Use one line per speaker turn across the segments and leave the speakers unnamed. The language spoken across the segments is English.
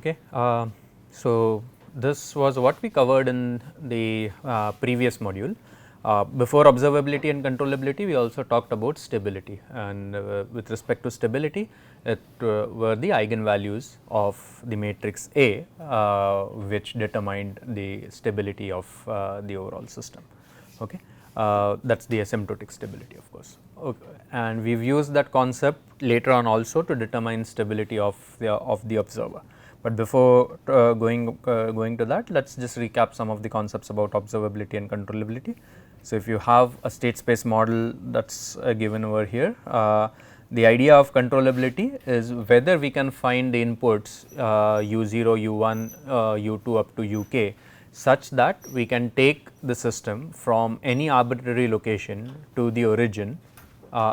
Okay. So, this was what we covered in the previous module. Before observability and controllability, we also talked about stability, and with respect to stability, it were the eigenvalues of the matrix A which determined the stability of the overall system. Okay. That is the asymptotic stability, of course. Okay. And we have used that concept later on also to determine stability of the observer. But before going to that, let us just recap some of the concepts about observability and controllability. So, if you have a state space model that is given over here, the idea of controllability is whether we can find the inputs u0, u1, u2 up to uk such that we can take the system from any arbitrary location to the origin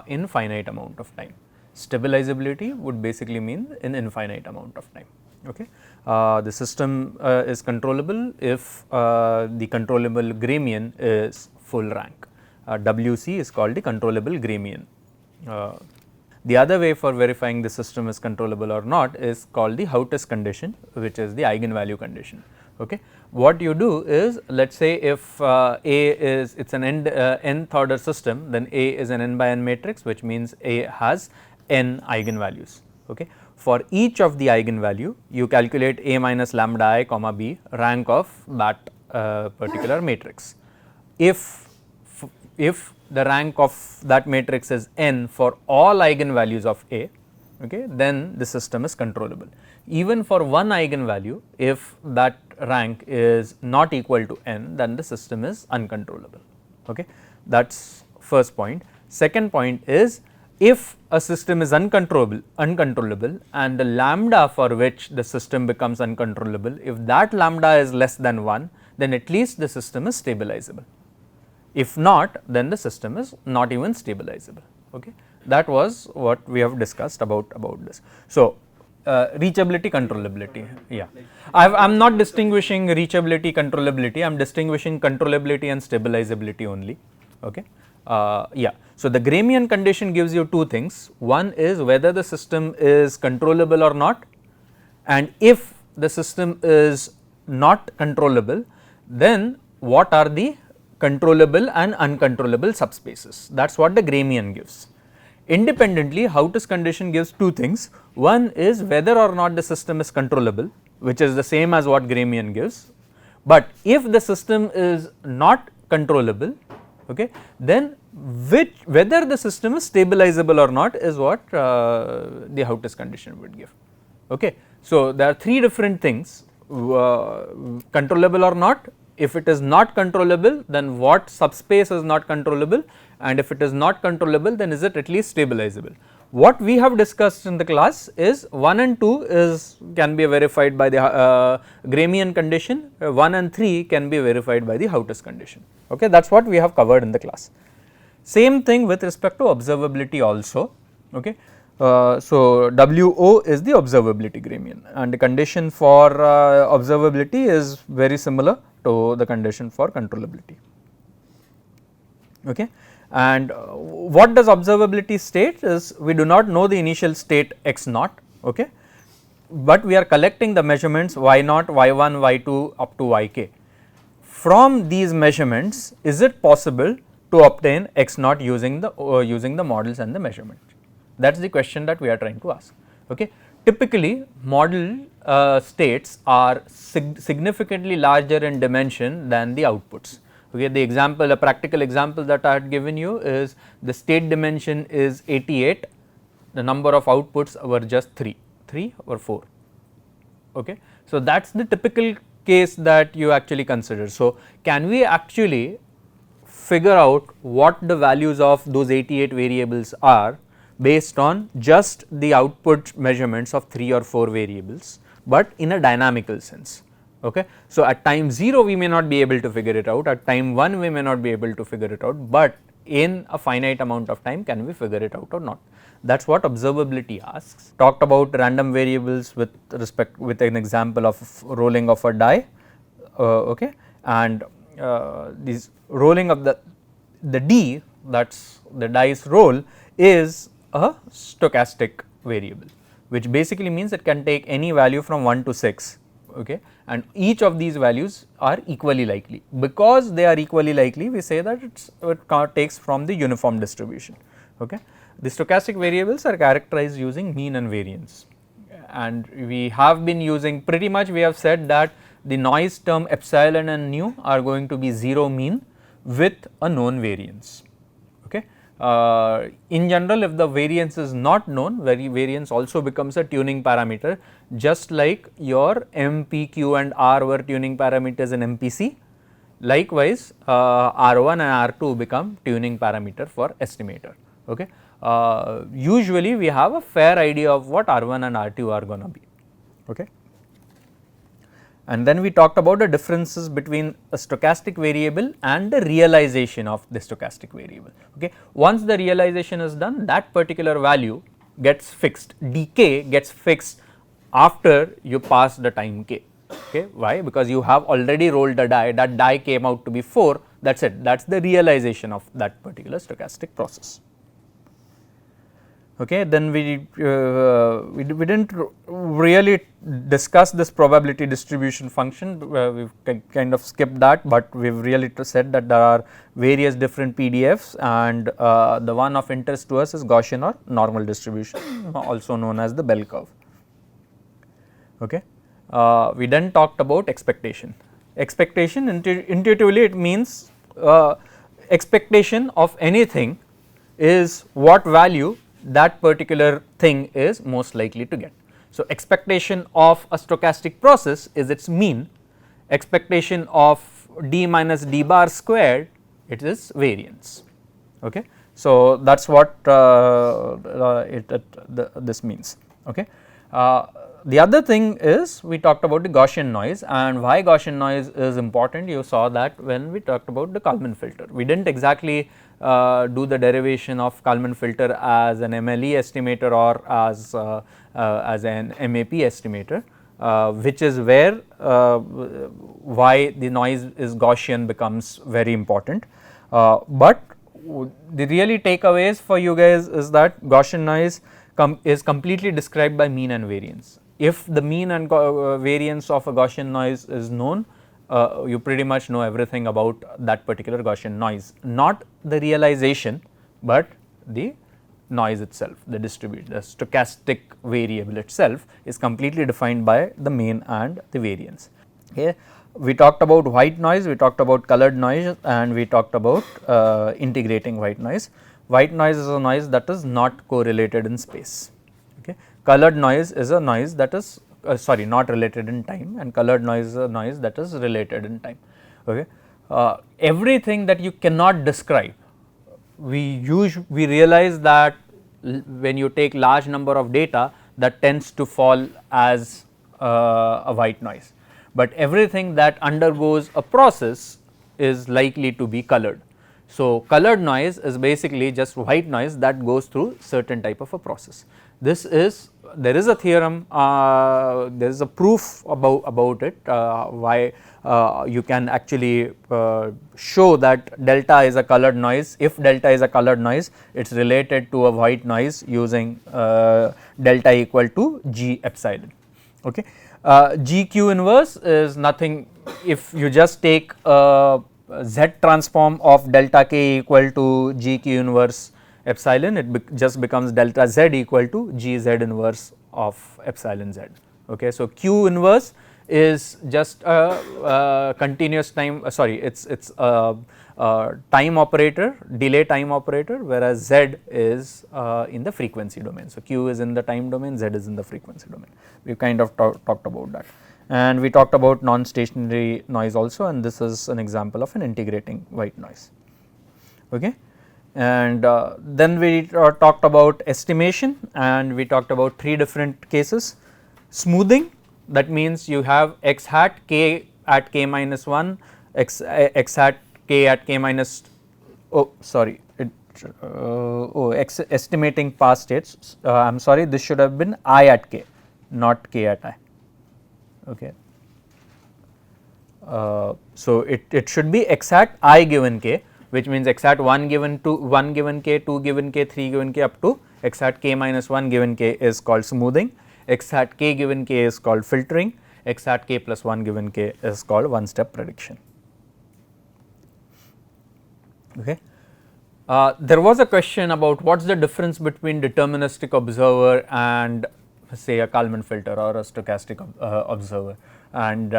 in finite amount of time. Stabilizability would basically mean in infinite amount of time. Okay. The system is controllable if the controllable Gramian is full rank. WC is called the controllable Gramian. The other way for verifying the system is controllable or not is called the Hautus condition, which is the eigenvalue condition. Okay. What you do is, let us say if A is it is an nth order system, then A is an n by n matrix, which means A has n eigenvalues. Okay. For each of the eigenvalue, you calculate A minus lambda I comma B rank of that particular matrix. If the rank of that matrix is n for all eigenvalues of A, okay, then the system is controllable. Even for one eigenvalue, if that rank is not equal to n, then the system is uncontrollable. Okay. That is first point. Second point is, if a system is uncontrollable and the lambda for which the system becomes uncontrollable, if that lambda is less than 1, then at least the system is stabilizable. If not, then the system is not even stabilizable. Okay. That was what we have discussed about this. So, reachability, controllability, yeah. I am not distinguishing reachability, controllability, I am distinguishing controllability and stabilizability only. Okay. Yeah. So, the Gramian condition gives you two things. One is whether the system is controllable or not, and if the system is not controllable, then what are the controllable and uncontrollable subspaces. That is what the Gramian gives. Independently, Hautus condition gives two things. One is whether or not the system is controllable, which is the same as what Gramian gives, but if the system is not controllable, okay, then whether the system is stabilizable or not is what the Hautus condition would give. Okay. So, there are three different things, controllable or not. If it is not controllable, then what subspace is not controllable, and if it is not controllable, then is it at least stabilizable. What we have discussed in the class is 1 and 2 can be verified by the Gramian condition, 1 and 3 can be verified by the Hautus condition. Okay. That is what we have covered in the class. Same thing with respect to observability also. Okay. So, WO is the observability Gramian, and the condition for observability is very similar to the condition for controllability. Okay. And what does observability state is, we do not know the initial state x naught, okay, but we are collecting the measurements y naught, y1, y2 up to yk. From these measurements, is it possible to obtain x naught using the models and the measurement? That is the question that we are trying to ask. Okay. Typically, model states are significantly larger in dimension than the outputs. Okay. The example, a practical example that I had given you is, the state dimension is 88, the number of outputs were just 3 or 4. Okay. So, that is the typical case that you actually consider. So, can we actually figure out what the values of those 88 variables are based on just the output measurements of 3 or 4 variables, but in a dynamical sense. Okay. So, at time 0 we may not be able to figure it out, at time 1 we may not be able to figure it out, but in a finite amount of time can we figure it out or not. That is what observability asks. Talked about random variables with an example of rolling of a die, okay, and this rolling of the D, that is the dice roll, is a stochastic variable. which basically means it can take any value from 1 to 6, okay, and each of these values are equally likely. Because they are equally likely, we say that it takes from the uniform distribution. Okay. The stochastic variables are characterized using mean and variance, and we have been using pretty much, we have said that the noise term epsilon and nu are going to be 0 mean with a known variance. Okay. In general, if the variance is not known, variance also becomes a tuning parameter, just like your M, P, Q and R were tuning parameters in MPC. Likewise, R1 and R2 become tuning parameter for estimator. Okay. Usually we have a fair idea of what R1 and R2 are going to be. Okay. And then we talked about the differences between a stochastic variable and the realization of the stochastic variable. Okay. Once the realization is done, that particular value gets fixed, dk gets fixed after you pass the time k. Okay. Why? Because you have already rolled a die, that die came out to be 4, that is it, that is the realization of that particular stochastic process. Okay. Then we did not really discuss this probability distribution function, we have kind of skipped that, but we have really said that there are various different PDFs, and the one of interest to us is Gaussian or normal distribution, also known as the bell curve. Okay. We then talked about expectation. Expectation, intuitively it means expectation of anything is what value that particular thing is most likely to get. So, expectation of a stochastic process is its mean, expectation of d minus d bar squared, it is variance. Okay. So, that is what this means. Okay. The other thing is, we talked about the Gaussian noise, and why Gaussian noise is important, you saw that when we talked about the Kalman filter. We did not exactly do the derivation of Kalman filter as an MLE estimator or as an MAP estimator, which is where why the noise is Gaussian becomes very important. But the really takeaways for you guys is that Gaussian noise is completely described by mean and variance. If the mean and variance of a Gaussian noise is known, you pretty much know everything about that particular Gaussian noise, not the realization, but the noise itself, the stochastic variable itself is completely defined by the mean and the variance. Okay. We talked about white noise, we talked about colored noise, and we talked about integrating white noise. White noise is a noise that is not correlated in space. Okay. Colored noise is a noise that is not related in time, and colored noise is a noise that is related in time. Okay. Everything that you cannot describe, we realize that when you take large number of data, that tends to fall as a white noise, but everything that undergoes a process is likely to be colored. So, colored noise is basically just white noise that goes through certain type of a process. This is, there is a theorem, there is a proof about it, why you can actually show that delta is a colored noise. If delta is a colored noise, it is related to a white noise using delta equal to G epsilon. Okay. GQ inverse is nothing, if you just take Z transform of delta k equal to GQ inverse epsilon, it just becomes delta Z equal to GZ inverse of epsilon Z. Okay. So, Q inverse is just a continuous time, it is a time operator, delay time operator, whereas Z is in the frequency domain. So, Q is in the time domain, Z is in the frequency domain. We kind of talked about that, and we talked about non-stationary noise also, and this is an example of an integrating white noise. Okay. And then we talked about estimation, and we talked about 3 different cases. Smoothing, that means you have x hat k at k minus 1, x hat k at k minus, estimating past states, I am sorry, this should have been I at k, not k at I. Okay. So, it should be x hat I given k, which means x hat 1 given 2, 1 given k, 2 given k, 3 given k up to x hat k minus 1 given k is called smoothing, x hat k given k is called filtering, x hat k plus 1 given k is called one step prediction. Okay. There was a question about what is the difference between deterministic observer and say a Kalman filter or a stochastic observer, and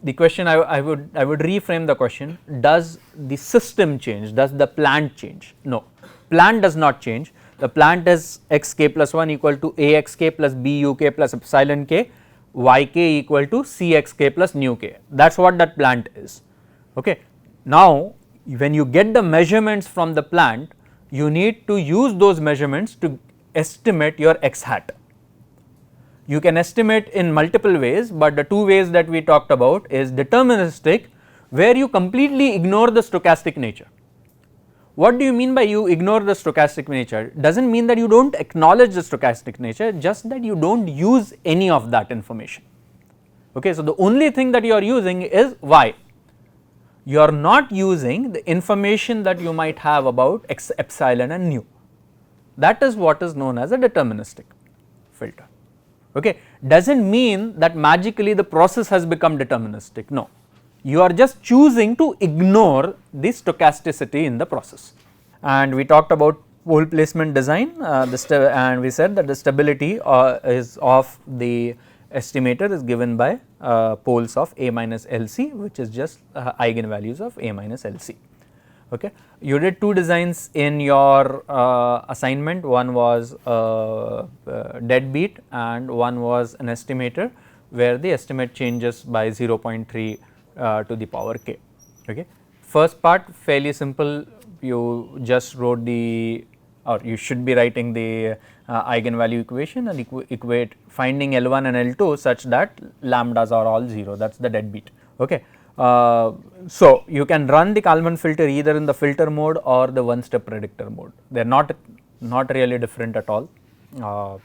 the question I would reframe the question, does the system change, does the plant change? No, plant does not change. The plant is x k plus 1 equal to a x k plus b u k plus epsilon k, y k equal to c x k plus nu k, that is what that plant is. Okay. Now, when you get the measurements from the plant, you need to use those measurements to estimate your x hat. You can estimate in multiple ways, but the two ways that we talked about is deterministic, where you completely ignore the stochastic nature. What do you mean by you ignore the stochastic nature? Does not mean that you do not acknowledge the stochastic nature, just that you do not use any of that information. Okay, so the only thing that you are using is y. You are not using the information that you might have about x epsilon and nu. That is what is known as a deterministic filter. Okay. Does not mean that magically the process has become deterministic, no, you are just choosing to ignore the stochasticity in the process. And we talked about pole placement design and we said that the stability is of the estimator is given by poles of A minus LC, which is just eigenvalues of A minus LC. Okay. You did two designs in your assignment, one was deadbeat and one was an estimator where the estimate changes by 0.3 to the power k. Okay. First part fairly simple, you just wrote the, or you should be writing the eigenvalue equation and equate finding L1 and L2 such that lambdas are all 0, that is the deadbeat. Okay. So, you can run the Kalman filter either in the filter mode or the one step predictor mode, they are not really different at all,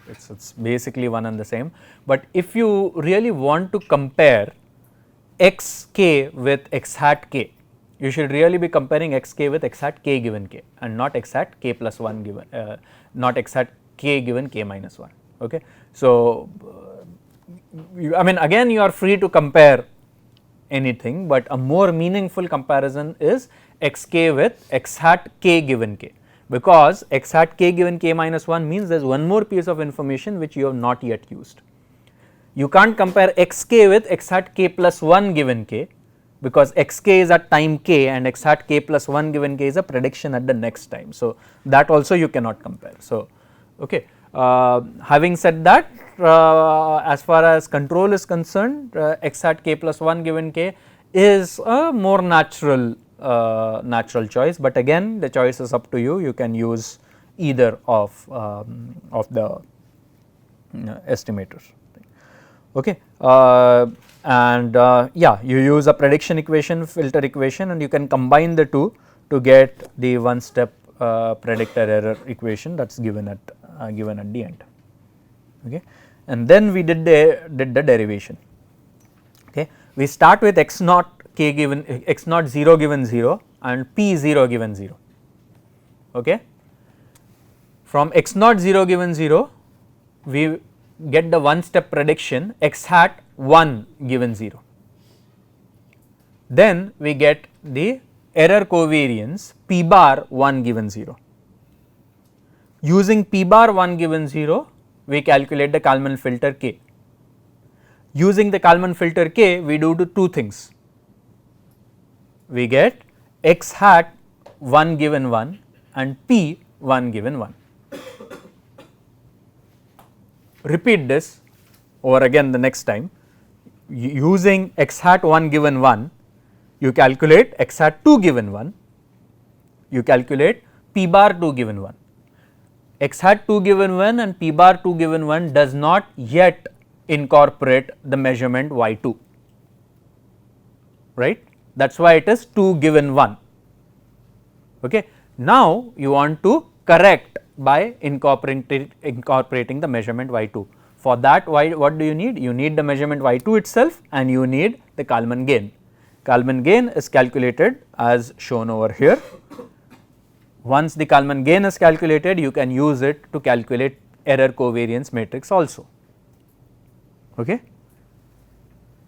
it is basically one and the same. But if you really want to compare x k with x hat k, you should really be comparing x k with x hat k given k and not x hat k plus 1 given, not x hat k given k minus 1. Okay. So, I mean again you are free to compare anything, but a more meaningful comparison is x k with x hat k given k, because x hat k given k minus 1 means there is one more piece of information which you have not yet used. You can't compare x k with x hat k plus 1 given k, because x k is at time k and x hat k plus 1 given k is a prediction at the next time. So, that also you cannot compare. So, okay. Having said that, as far as control is concerned, x hat k plus 1 given k is a more natural choice, but again the choice is up to you, you can use either of the estimators. Okay. Yeah, you use a prediction equation, filter equation, and you can combine the two to get the one step predictor error equation that is given at the end. Okay. And then we did the derivation. Okay. We start with x naught k given x naught 0 given 0 and p 0 given 0. Okay. From x naught 0 given 0, we get the one step prediction x hat 1 given 0. Then we get the error covariance p bar 1 given 0. Using p bar 1 given 0, we calculate the Kalman filter k. Using the Kalman filter k, we do two things. We get x hat 1 given 1 and p 1 given 1. Repeat this over again the next time. Using x hat 1 given 1, you calculate x hat 2 given 1, you calculate p bar 2 given 1. X hat 2 given 1 and p bar 2 given 1 does not yet incorporate the measurement y2, right, that is why it is 2 given 1. Okay. Now, you want to correct by incorporating the measurement y2. For that, what do you need? You need the measurement y2 itself and you need the Kalman gain. Kalman gain is calculated as shown over here. Once the Kalman gain is calculated, you can use it to calculate error covariance matrix also. Okay.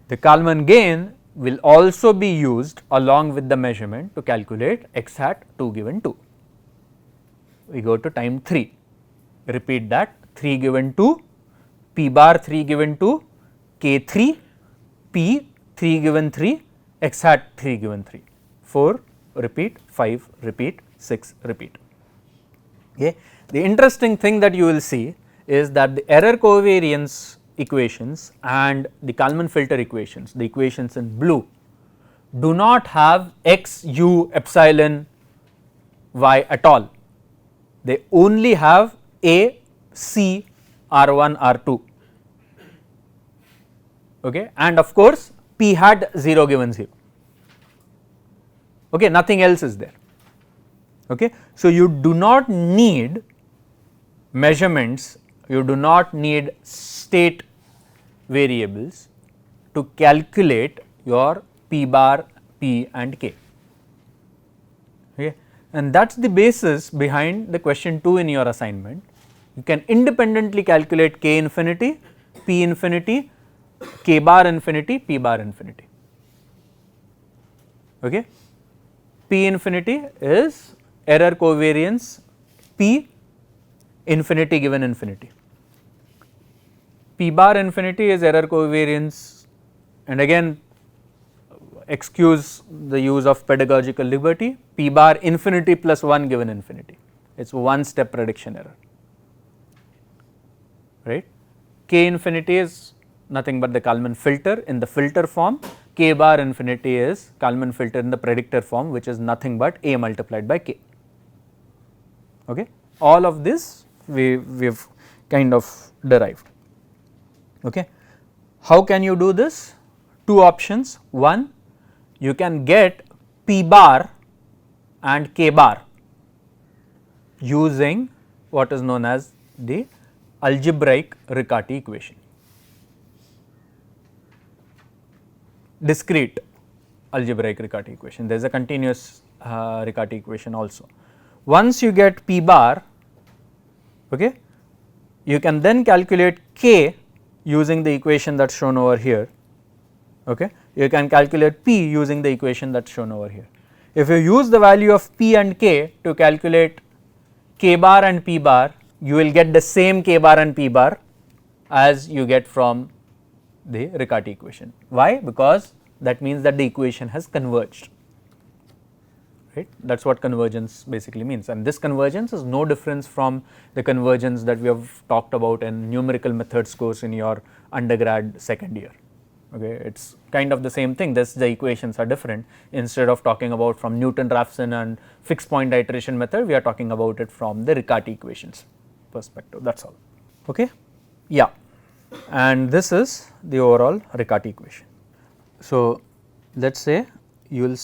The Kalman gain will also be used along with the measurement to calculate x hat 2 given 2. We go to time 3, repeat that 3 given 2, p bar 3 given 2, k 3, p 3 given 3, x hat 3 given 3, 4 repeat, 5 repeat, 6 repeat. Okay. The interesting thing that you will see is that the error covariance equations and the Kalman filter equations, the equations in blue, do not have x, u, epsilon, y at all. They only have a, c, r1, r2, okay, and of course p hat 0 given 0, okay, nothing else is there. Okay. So, you do not need measurements, you do not need state variables to calculate your p bar, p and k. Okay. And that is the basis behind the question 2 in your assignment. You can independently calculate k infinity, p infinity, k bar infinity, p bar infinity. Okay. P infinity is error covariance p infinity given infinity. P bar infinity is error covariance, and again excuse the use of pedagogical liberty, p bar infinity plus 1 given infinity, it is one step prediction error, right. K infinity is nothing but the Kalman filter in the filter form, k bar infinity is Kalman filter in the predictor form, which is nothing but a multiplied by k. Okay. All of this we have kind of derived. Okay. How can you do this? Two options. One, you can get p bar and k bar using what is known as the algebraic Riccati equation, discrete algebraic Riccati equation. There is a continuous Riccati equation also. Once you get p bar, okay, you can then calculate k using the equation that is shown over here. Okay. You can calculate p using the equation that is shown over here. If you use the value of p and k to calculate k bar and p bar, you will get the same k bar and p bar as you get from the Riccati equation. Why? Because that means that the equation has converged, right. That is what convergence basically means, and this convergence is no difference from the convergence that we have talked about in numerical methods course in your undergrad second year. Okay. It is kind of the same thing, this the equations are different. Instead of talking about from Newton-Raphson and fixed point iteration method, we are talking about it from the Riccati equations perspective, that is all. Okay. Yeah, and this is the overall Riccati equation. So, let us say you will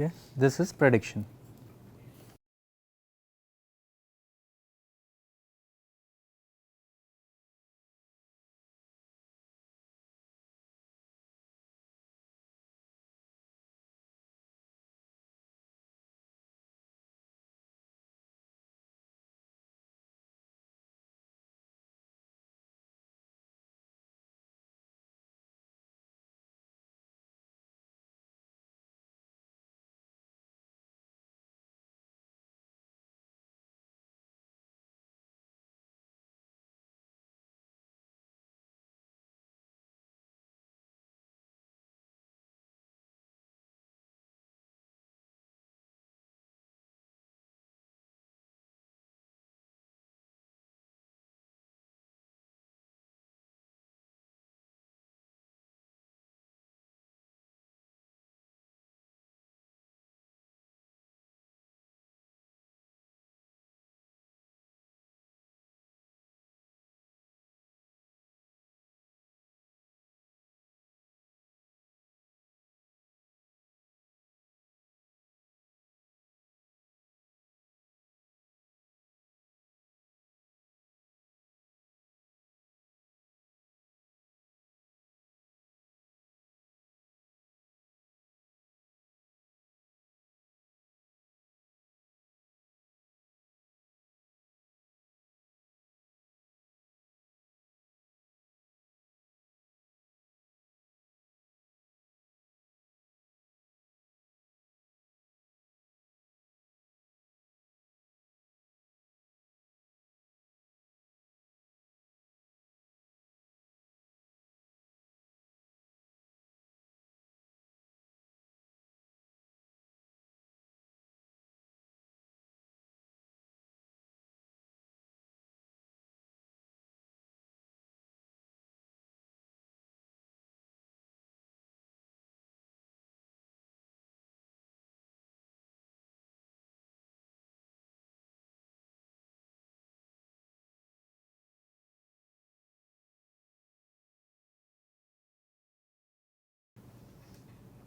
okay, this is prediction.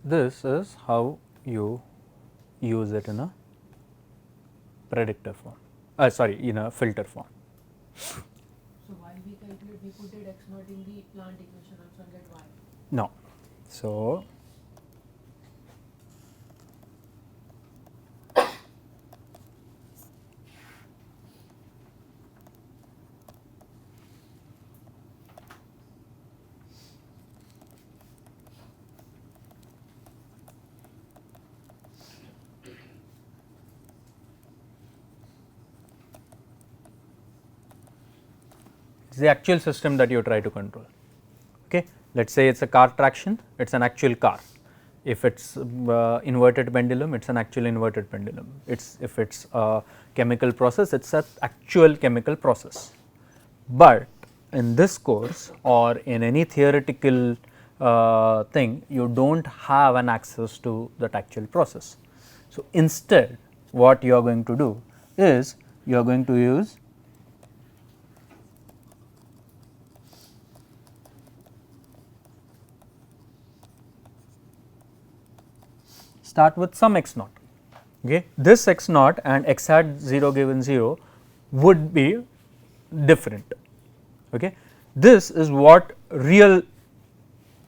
this is how you use it in a predictor form, sorry, in a filter form.
So while we calculate, we put that x naught in the plant equation also and get y.
No. So, it is the actual system that you try to control. Okay. Let us say it is a car traction, it is an actual car. If it is inverted pendulum, it is an actual inverted pendulum. If it is a chemical process, it is an actual chemical process. But in this course or in any theoretical thing, you do not have an access to that actual process. So, instead what you are going to do is you are going to use start with some x naught. Okay. This x naught and x hat 0 given 0 would be different. Okay. This is what real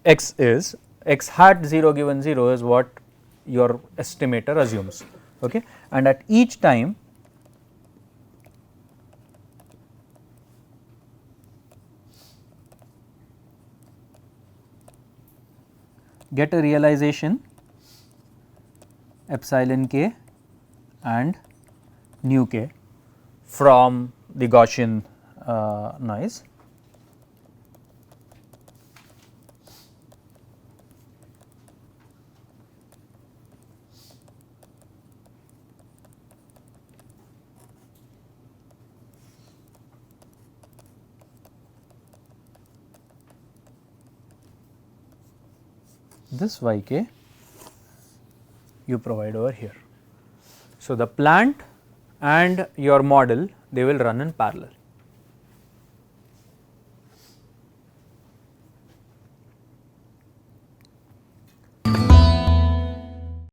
x is, x hat 0 given 0 is what your estimator assumes. Okay. And at each time get a realization epsilon k and nu k from the Gaussian noise. This yk you provide over here. So, the plant and your model they will run in parallel.